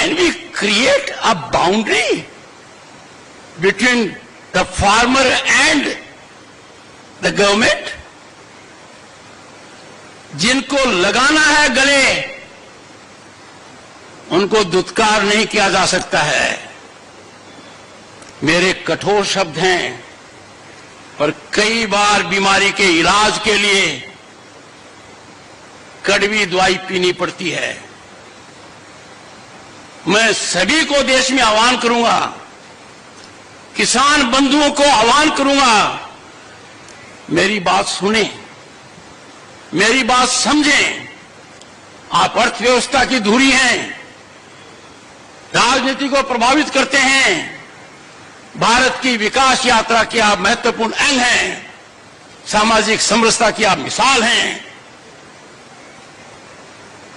Can we create a boundary between the farmer and the government? जिनको लगाना है गले, उनको दुत्कार नहीं किया जा सकता है। मेरे कठोर शब्द हैं, पर कई बार बीमारी के इलाज के लिए कड़वी दवाई पीनी पड़ती है। मैं सभी को देश में आह्वान करूंगा, किसान बंधुओं को आह्वान करूंगा, मेरी बात सुने, मेरी बात समझें। आप अर्थव्यवस्था की धुरी हैं, राजनीति को प्रभावित करते हैं, भारत की विकास यात्रा के आप महत्वपूर्ण अंग हैं, सामाजिक समरसता की आप मिसाल हैं।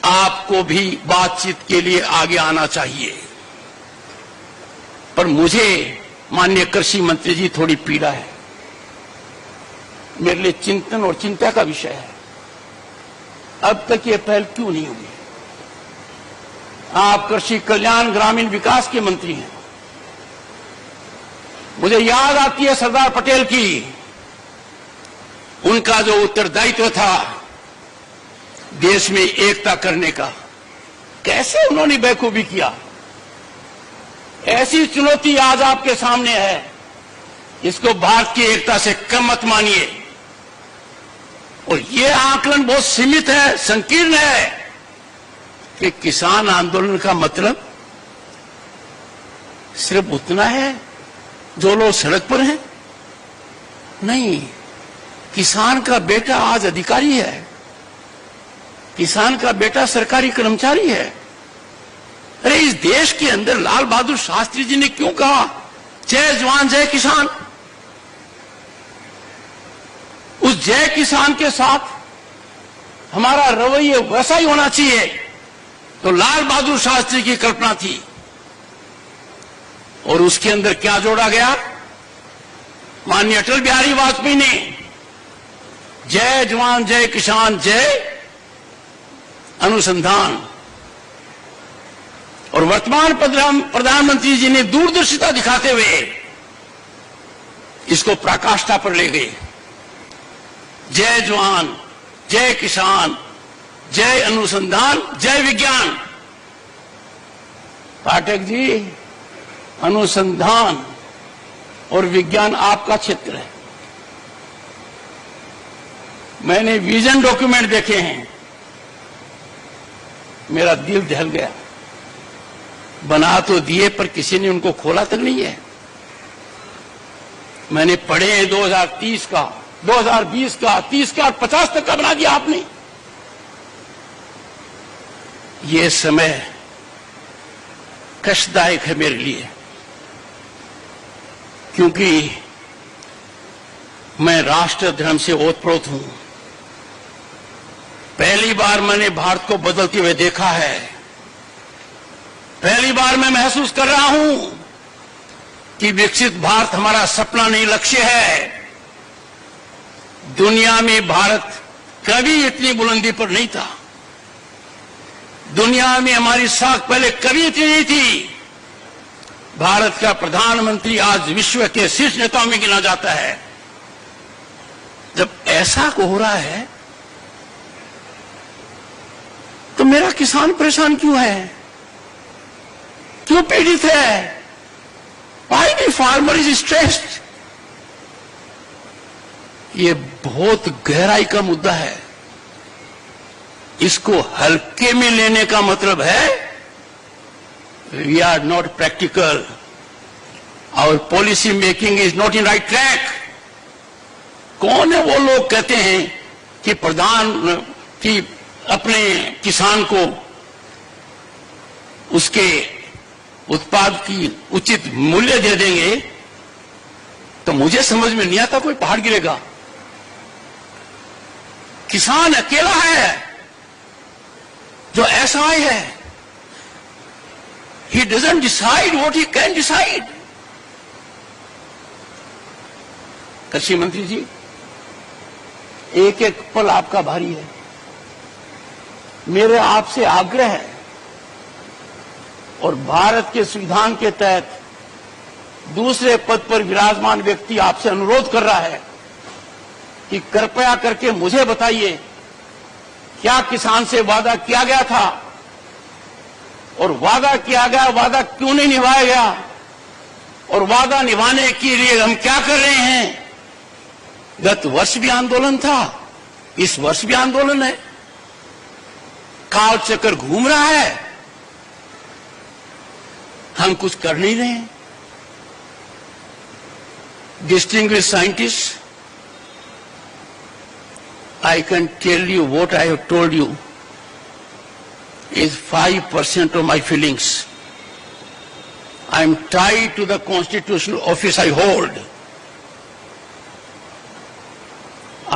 आपको भी बातचीत के लिए आगे आना चाहिए। पर मुझे माननीय कृषि मंत्री जी थोड़ी पीड़ा है, मेरे लिए चिंतन और चिंता का विषय है। अब तक ये पहल क्यों नहीं हुई? आप कृषि कल्याण ग्रामीण विकास के मंत्री हैं। मुझे याद आती है सरदार पटेल की, उनका जो उत्तरदायित्व था देश में एकता करने का, कैसे उन्होंने बेखूबी किया। ऐसी चुनौती आज आपके सामने है, इसको भारत की एकता से कम मत मानिए। और ये आकलन बहुत सीमित है, संकीर्ण है कि किसान आंदोलन का मतलब सिर्फ उतना है जो लोग सड़क पर हैं। नहीं, किसान का बेटा आज अधिकारी है, किसान का बेटा सरकारी कर्मचारी है। अरे इस देश के अंदर लाल बहादुर शास्त्री जी ने क्यों कहा जय जवान जय किसान? उस जय किसान के साथ हमारा रवैया वैसा ही होना चाहिए। तो लाल बहादुर शास्त्री की कल्पना थी, और उसके अंदर क्या जोड़ा गया? माननीय अटल बिहारी वाजपेयी ने जय जवान जय किसान जय अनुसंधान, और वर्तमान प्रधानमंत्री जी ने दूरदर्शिता दिखाते हुए इसको पराकाष्ठा पर ले गए। जय जवान जय किसान जय अनुसंधान जय विज्ञान। पाठक जी, अनुसंधान और विज्ञान आपका क्षेत्र है। मैंने विजन डॉक्यूमेंट देखे हैं, मेरा दिल दहल गया। बना तो दिए पर किसी ने उनको खोला तक नहीं है। मैंने पढ़े हैं 2030 का, 2020 का, 30 का, 50 तक का बना दिया आपने। ये समय कष्टदायक है मेरे लिए, क्योंकि मैं राष्ट्र धर्म से ओतप्रोत हूं। पहली बार मैंने भारत को बदलते हुए देखा है। पहली बार मैं महसूस कर रहा हूं कि विकसित भारत हमारा सपना नहीं, लक्ष्य है। दुनिया में भारत कभी इतनी बुलंदी पर नहीं था। दुनिया में हमारी साख पहले कभी इतनी नहीं थी। भारत का प्रधानमंत्री आज विश्व के शीर्ष नेताओं में गिना जाता है। जब ऐसा हो रहा है तो मेरा किसान परेशान क्यों है, क्यों पीड़ित है? Why the farmer is stressed? ये बहुत गहराई का मुद्दा है। इसको हल्के में लेने का मतलब है we are not practical, our policy making is not in right track। कौन है वो लोग कहते हैं कि कि अपने किसान को उसके उत्पाद की उचित मूल्य दे देंगे? तो मुझे समझ में नहीं आता कोई पहाड़ गिरेगा। किसान अकेला है जो असहाय है। He doesn't decide what he can decide। कृषि मंत्री जी, एक एक पल आपका भारी है। मेरे आपसे आग्रह है और भारत के संविधान के तहत दूसरे पद पर विराजमान व्यक्ति आपसे अनुरोध कर रहा है कि कृपया करके मुझे बताइए, क्या किसान से वादा किया गया था और वादा किया गया वादा क्यों नहीं निभाया गया, और वादा निभाने के लिए हम क्या कर रहे हैं। गत वर्ष भी आंदोलन था, इस वर्ष भी आंदोलन है, काल चक्कर घूम रहा है, हम कुछ कर नहीं रहे हैं। Distinguished scientists, I can tell you what I have told you is 5% of my feelings. I am tied to the constitutional office I hold.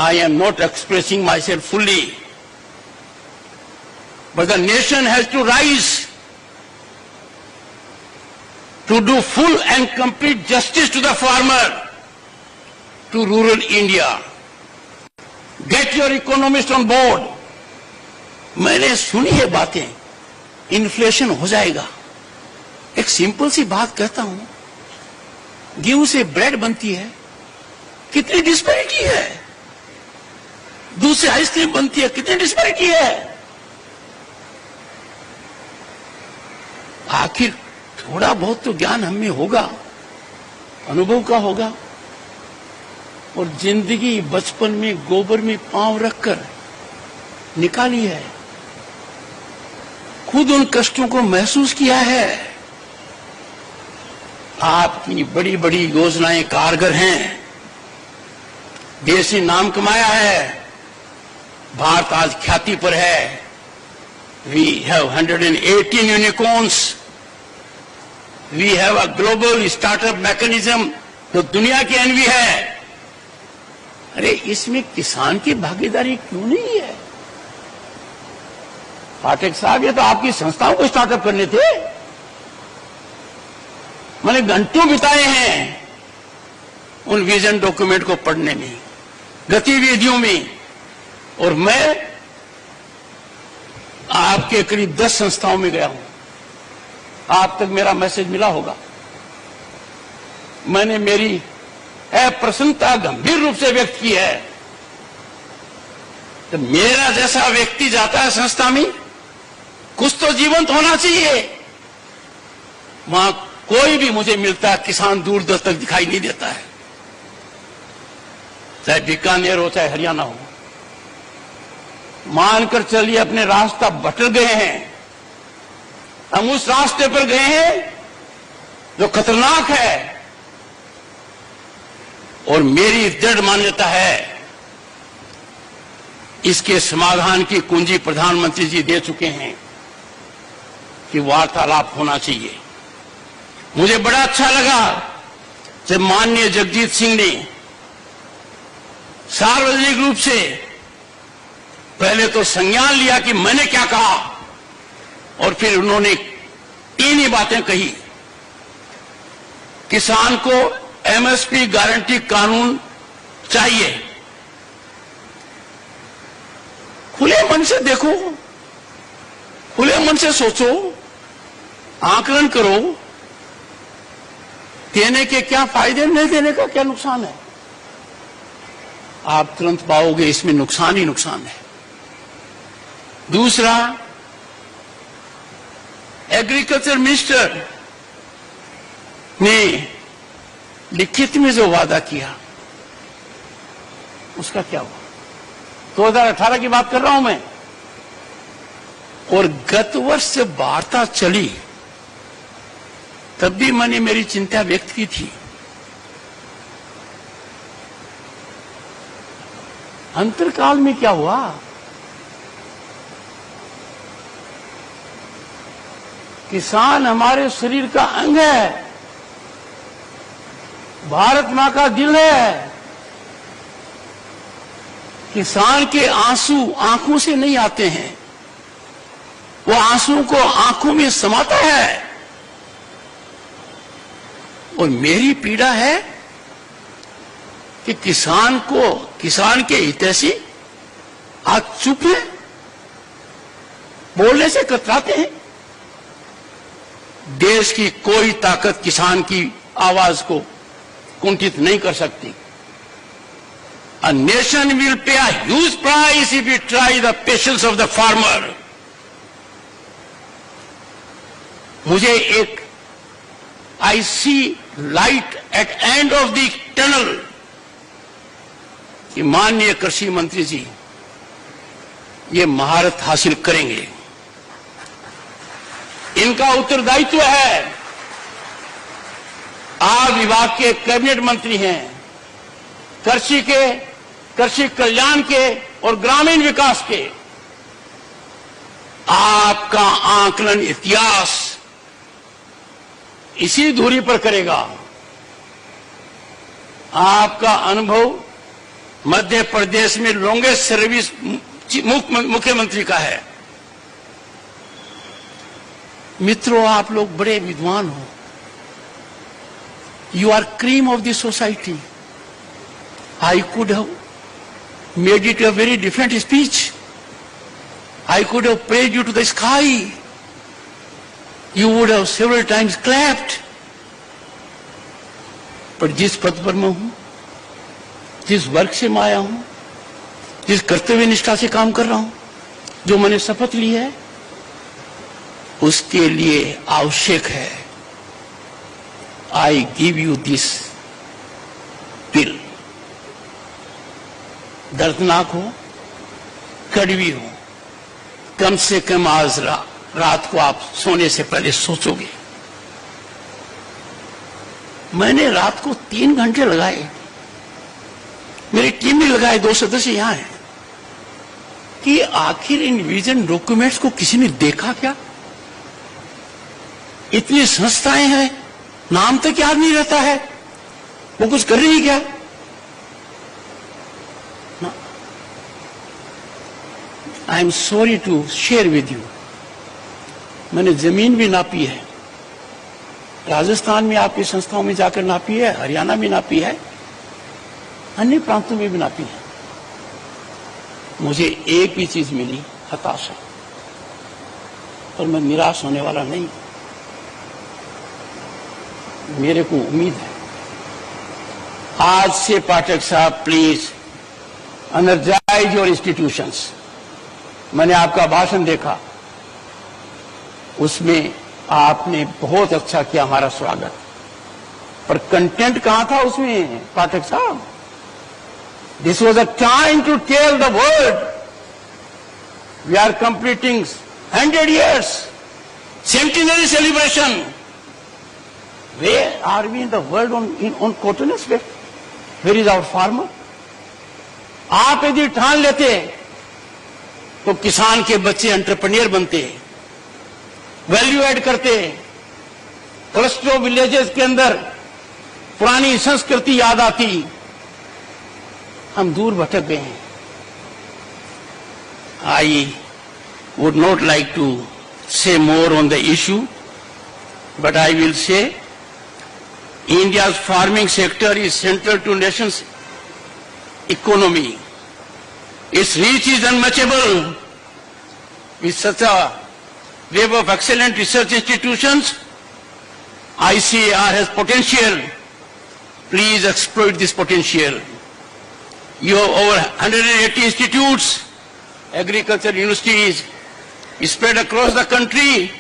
I am not expressing myself fully. But the nation has to rise to do full and complete justice to the farmer, to rural India. Get your economists on board. मैंने सुनी है बातें, inflation हो जाएगा। एक simple सी बात कहता हूं, गेहूं से ब्रेड बनती है, कितनी डिस्पैरिटी है। दूध से आइसक्रीम बनती है, कितनी डिस्पैरिटी है। आखिर थोड़ा बहुत तो ज्ञान हमें होगा, अनुभव का होगा। और जिंदगी बचपन में गोबर में पांव रखकर निकाली है, खुद उन कष्टों को महसूस किया है। आपकी बड़ी बड़ी योजनाएं कारगर हैं, देश ने नाम कमाया है, भारत आज ख्याति पर है। We have 118 unicorns, we have a global startup mechanism जो दुनिया की एनवी है। अरे इसमें किसान की भागीदारी क्यों नहीं है। पाठक साहब, ये तो आपकी संस्थाओं को स्टार्टअप करने थे। मैंने घंटों बिताए हैं उन विजन डॉक्यूमेंट को पढ़ने में, गतिविधियों में, और मैं आपके करीब 10 संस्थाओं में गया हूं। आप तक मेरा मैसेज मिला होगा। मैंने मेरी अप्रसन्नता गंभीर रूप से व्यक्त की है। तो मेरा जैसा व्यक्ति जाता है संस्था में, कुछ तो जीवंत होना चाहिए। वहां कोई भी मुझे मिलता है, किसान दूर दूर तक दिखाई नहीं देता है, चाहे बीकानेर हो चाहे हरियाणा हो। मानकर चलिए अपने रास्ता भटक गए हैं, हम उस रास्ते पर गए हैं जो खतरनाक है। और मेरी दृढ़ मान्यता है इसके समाधान की कुंजी प्रधानमंत्री जी दे चुके हैं कि वार्तालाप होना चाहिए। मुझे बड़ा अच्छा लगा जब माननीय जगजीत सिंह ने सार्वजनिक रूप से पहले तो संज्ञान लिया कि मैंने क्या कहा, और फिर उन्होंने तीन ही बातें कही। किसान को एमएसपी गारंटी कानून चाहिए। खुले मन से देखो, खुले मन से सोचो, आकलन करो, देने के क्या फायदे, नहीं देने का क्या नुकसान है। आप तुरंत पाओगे इसमें नुकसान ही नुकसान है। दूसरा, एग्रीकल्चर मिनिस्टर ने लिखित में जो वादा किया उसका क्या हुआ। 2018 की बात कर रहा हूं मैं। और गत वर्ष जब वार्ता चली तब भी मैंने मेरी चिंता व्यक्त की थी। अंतरकाल में क्या हुआ। किसान हमारे शरीर का अंग है, भारत मां का दिल है। किसान के आंसू आंखों से नहीं आते हैं, वो आंसू को आंखों में समाता है। और मेरी पीड़ा है कि किसान के हितैषी आज चुप हैं, बोलने से कतराते हैं। देश की कोई ताकत किसान की आवाज को कुंठित नहीं कर सकती। A nation will pay a huge price if it try the patience of the farmer. मुझे एक I see light at end of the tunnel कि माननीय कृषि मंत्री जी ये महारत हासिल करेंगे। इनका उत्तरदायित्व है, आप विभाग के कैबिनेट मंत्री हैं, कृषि कल्याण के और ग्रामीण विकास के। आपका आकलन इतिहास इसी धुरी पर करेगा। आपका अनुभव मध्य प्रदेश में लॉन्गेस्ट सर्विस मुख्यमंत्री का है। मित्रों, आप लोग बड़े विद्वान हो। You are cream of the society. I could have made it a very different speech. I could have praised you to the sky. You would have several times clapped. पर जिस पद पर मैं हूं, जिस वर्ग से मैं आया हूं, जिस कर्तव्य निष्ठा से काम कर रहा हूं, जो मैंने शपथ ली है, उसके लिए आवश्यक है I give you this bill. दर्दनाक हो, कड़वी हो, कम से कम आज रात को आप सोने से पहले सोचोगे। मैंने रात को 3 घंटे लगाए, मेरी टीम ने लगाए, 2 सदस्य यहां हैं, कि आखिर इन विजन डॉक्यूमेंट्स को किसी ने देखा क्या? इतनी संस्थाएं हैं, नाम तक याद नहीं रहता है, वो कुछ कर रही क्या? I am sorry to share with you. मैंने जमीन भी नापी है, राजस्थान में आपकी संस्थाओं में जाकर नापी है, हरियाणा में नापी है, अन्य प्रांतों में भी नापी है। मुझे एक ही चीज मिली, हताशा। पर मैं निराश होने वाला नहीं, मेरे को उम्मीद है। आज से पाठक साहब, प्लीज एनर्जाइज योर इंस्टीट्यूशंस। मैंने आपका भाषण देखा, उसमें आपने बहुत अच्छा किया हमारा स्वागत, पर कंटेंट कहां था उसमें पाठक साहब? This was a time to tell the world we are completing 100 years centenary celebration. Where are we in the world on cotton aspect? Where is our farmer? आप यदि ठान लेते तो किसान के बच्चे एंटरप्रेन्योर बनते, वैल्यू ऐड करते, क्लस्टर विलेजेस के अंदर पुरानी संस्कृति याद आती। हम दूर भटक गए हैं। I would not like to say more on the issue, but I will say India's farming sector is central to nation's economy. Its reach is unmatchable. With such a web of excellent research institutions, ICAR has potential. Please exploit this potential. You have over 180 institutes, agriculture universities spread across the country.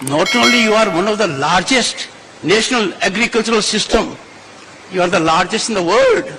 Not only you are one of the largest national agricultural system, you are the largest in the world.